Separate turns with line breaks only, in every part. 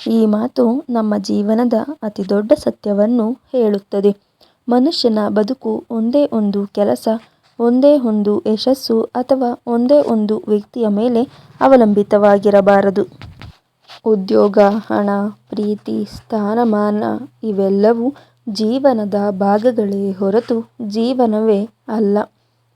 ಈ ಮಾತು ನಮ್ಮ ಜೀವನದ ಅತಿ ದೊಡ್ಡ ಸತ್ಯವನ್ನು ಹೇಳುತ್ತದೆ. ಮನುಷ್ಯನ ಬದುಕು ಒಂದೇ ಒಂದು ಕೆಲಸ, ಒಂದೇ ಒಂದು ಯಶಸ್ಸು ಅಥವಾ ಒಂದೇ ಒಂದು ವ್ಯಕ್ತಿಯ ಮೇಲೆ ಅವಲಂಬಿತವಾಗಿರಬಾರದು. ಉದ್ಯೋಗ, ಹಣ, ಪ್ರೀತಿ, ಸ್ಥಾನಮಾನ ಇವೆಲ್ಲವೂ ಜೀವನದ ಭಾಗಗಳೇ ಹೊರತು ಜೀವನವೇ ಅಲ್ಲ.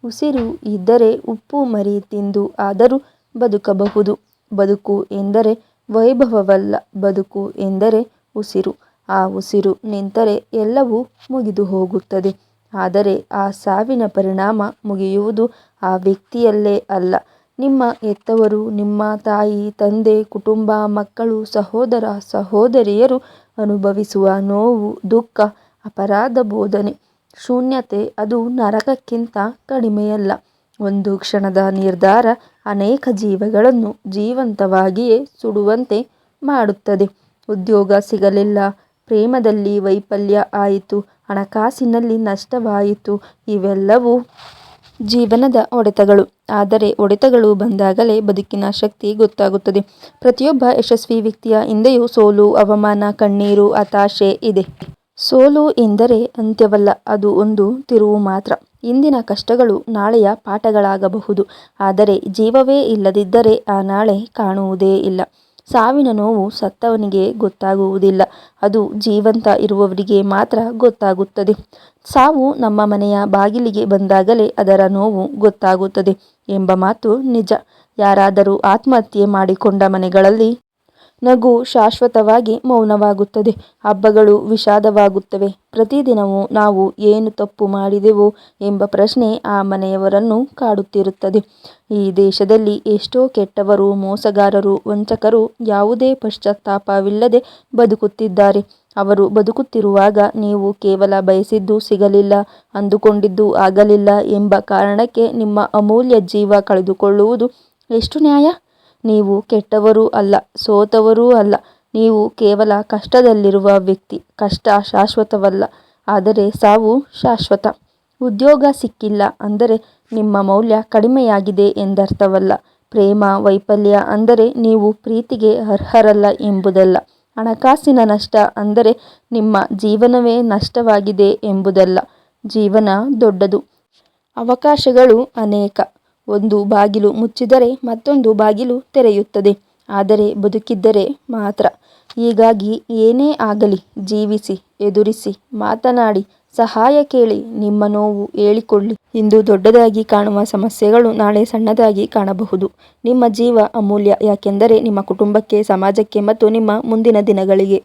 ಉಸಿರು ಇದ್ದರೆ ಉಪ್ಪು ಮರಿ ತಿಂದು ಆದರೂ ಬದುಕಬಹುದು. ಬದುಕು ಎಂದರೆ ವೈಭವವಲ್ಲ, ಬದುಕು ಎಂದರೆ ಉಸಿರು. ಆ ಉಸಿರು ನಿಂತರೆ ಎಲ್ಲವೂ ಮುಗಿದು ಹೋಗುತ್ತದೆ. ಆದರೆ ಆ ಸಾವಿನ ಪರಿಣಾಮ ಮುಗಿಯುವುದು ಆ ವ್ಯಕ್ತಿಯಲ್ಲೇ ಅಲ್ಲ. ನಿಮ್ಮ ಹೆತ್ತವರು, ನಿಮ್ಮ ತಾಯಿ, ತಂದೆ, ಕುಟುಂಬ, ಮಕ್ಕಳು, ಸಹೋದರ, ಸಹೋದರಿಯರು ಅನುಭವಿಸುವ ನೋವು, ದುಃಖ, ಅಪರಾಧ ಬೋಧನೆ, ಶೂನ್ಯತೆ ಅದು ನರಕಕ್ಕಿಂತ ಕಡಿಮೆಯಲ್ಲ. ಒಂದು ಕ್ಷಣದ ನಿರ್ಧಾರ ಅನೇಕ ಜೀವಗಳನ್ನು ಜೀವಂತವಾಗಿಯೇ ಸುಡುವಂತೆ ಮಾಡುತ್ತದೆ. ಉದ್ಯೋಗ ಸಿಗಲಿಲ್ಲ, ಪ್ರೇಮದಲ್ಲಿ ವೈಫಲ್ಯ ಆಯಿತು, ಹಣಕಾಸಿನಲ್ಲಿ ನಷ್ಟವಾಯಿತು, ಇವೆಲ್ಲವೂ ಜೀವನದ ಹೊಡೆತಗಳು. ಆದರೆ ಹೊಡೆತಗಳು ಬಂದಾಗಲೇ ಬದುಕಿನ ಶಕ್ತಿ ಗೊತ್ತಾಗುತ್ತದೆ. ಪ್ರತಿಯೊಬ್ಬ ಯಶಸ್ವಿ ವ್ಯಕ್ತಿಯ ಹಿಂದೆಯೂ ಸೋಲು, ಅವಮಾನ, ಕಣ್ಣೀರು, ಹತಾಶೆ ಇದೆ. ಸೋಲು ಎಂದರೆ ಅಂತ್ಯವಲ್ಲ, ಅದು ಒಂದು ತಿರುವು ಮಾತ್ರ. ಇಂದಿನ ಕಷ್ಟಗಳು ನಾಳೆಯ ಪಾಠಗಳಾಗಬಹುದು. ಆದರೆ ಜೀವವೇ ಇಲ್ಲದಿದ್ದರೆ ಆ ನಾಳೆ ಕಾಣುವುದೇ ಇಲ್ಲ. ಸಾವಿನ ನೋವು ಸತ್ತವನಿಗೆ ಗೊತ್ತಾಗುವುದಿಲ್ಲ, ಅದು ಜೀವಂತ ಇರುವವರಿಗೆ ಮಾತ್ರ ಗೊತ್ತಾಗುತ್ತದೆ. ಸಾವು ನಮ್ಮ ಮನೆಯ ಬಾಗಿಲಿಗೆ ಬಂದಾಗಲೇ ಅದರ ನೋವು ಗೊತ್ತಾಗುತ್ತದೆ ಎಂಬ ಮಾತು ನಿಜ. ಯಾರಾದರೂ ಆತ್ಮಹತ್ಯೆ ಮಾಡಿಕೊಂಡ ಮನೆಗಳಲ್ಲಿ ನಗು ಶಾಶ್ವತವಾಗಿ ಮೌನವಾಗುತ್ತದೆ. ಹಬ್ಬಗಳು ವಿಷಾದವಾಗುತ್ತವೆ. ಪ್ರತಿದಿನವೂ ನಾವು ಏನು ತಪ್ಪು ಮಾಡಿದೆವು ಎಂಬ ಪ್ರಶ್ನೆ ಆ ಮನೆಯವರನ್ನು ಕಾಡುತ್ತಿರುತ್ತದೆ. ಈ ದೇಶದಲ್ಲಿ ಎಷ್ಟೋ ಕೆಟ್ಟವರು, ಮೋಸಗಾರರು, ವಂಚಕರು ಯಾವುದೇ ಪಶ್ಚಾತ್ತಾಪವಿಲ್ಲದೆ ಬದುಕುತ್ತಿದ್ದಾರೆ. ಅವರು ಬದುಕುತ್ತಿರುವಾಗ ನೀವು ಕೇವಲ ಬಯಸಿದ್ದು ಸಿಗಲಿಲ್ಲ, ಅಂದುಕೊಂಡಿದ್ದು ಆಗಲಿಲ್ಲ ಎಂಬ ಕಾರಣಕ್ಕೆ ನಿಮ್ಮ ಅಮೂಲ್ಯ ಜೀವ ಕಳೆದುಕೊಳ್ಳುವುದು ಎಷ್ಟು ನ್ಯಾಯ? ನೀವು ಕೆಟ್ಟವರೂ ಅಲ್ಲ, ಸೋತವರೂ ಅಲ್ಲ. ನೀವು ಕೇವಲ ಕಷ್ಟದಲ್ಲಿರುವ ವ್ಯಕ್ತಿ. ಕಷ್ಟ ಶಾಶ್ವತವಲ್ಲ, ಆದರೆ ಸಾವು ಶಾಶ್ವತ. ಉದ್ಯೋಗ ಸಿಕ್ಕಿಲ್ಲ ಅಂದರೆ ನಿಮ್ಮ ಮೌಲ್ಯ ಕಡಿಮೆಯಾಗಿದೆ ಎಂದರ್ಥವಲ್ಲ. ಪ್ರೇಮ ವೈಫಲ್ಯ ಅಂದರೆ ನೀವು ಪ್ರೀತಿಗೆ ಅರ್ಹರಲ್ಲ ಎಂಬುದಲ್ಲ. ಹಣಕಾಸಿನ ನಷ್ಟ ಅಂದರೆ ನಿಮ್ಮ ಜೀವನವೇ ನಷ್ಟವಾಗಿದೆ ಎಂಬುದಲ್ಲ. ಜೀವನ ದೊಡ್ಡದು, ಅವಕಾಶಗಳು ಅನೇಕ. ಒಂದು ಬಾಗಿಲು ಮುಚ್ಚಿದರೆ ಮತ್ತೊಂದು ಬಾಗಿಲು ತೆರೆಯುತ್ತದೆ. ಆದರೆ ಬದುಕಿದ್ದರೆ ಮಾತ್ರ. ಹೀಗಾಗಿ ಏನೇ ಆಗಲಿ ಜೀವಿಸಿ, ಎದುರಿಸಿ, ಮಾತನಾಡಿ, ಸಹಾಯ ಕೇಳಿ, ನಿಮ್ಮ ನೋವು ಹೇಳಿಕೊಳ್ಳಿ. ಇಂದು ದೊಡ್ಡದಾಗಿ ಕಾಣುವ ಸಮಸ್ಯೆಗಳು ನಾಳೆ ಸಣ್ಣದಾಗಿ ಕಾಣಬಹುದು. ನಿಮ್ಮ ಜೀವ ಅಮೂಲ್ಯ, ಯಾಕೆಂದರೆ ನಿಮ್ಮ ಕುಟುಂಬಕ್ಕೆ, ಸಮಾಜಕ್ಕೆ ಮತ್ತು ನಿಮ್ಮ ಮುಂದಿನ ದಿನಗಳಿಗೆ.